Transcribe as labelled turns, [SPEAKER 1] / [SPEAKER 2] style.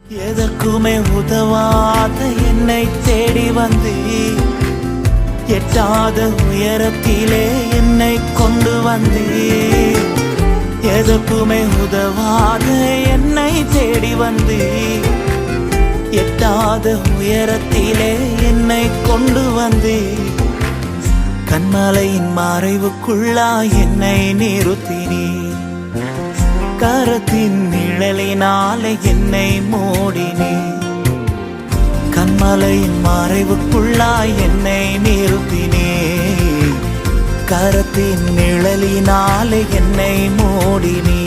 [SPEAKER 1] எதற்குமே உதவாத என்னை தேடி வந்து எட்டாத உயரத்திலே என்னை கொண்டு வந்து எதற்குமே உதவாத என்னை தேடி வந்து எட்டாத உயரத்திலே என்னை கொண்டு வந்து கண்மலையின் மறைவுக்குள்ளா என்னை நிறுத்தினீ கரத்தின் நிழலினாலே என்னை மூடினீ கண்மலையின் மறைவுக்குள்ளாய் என்னை நிறுத்தினே கரத்தின் நிழலினாலே என்னை மூடினீ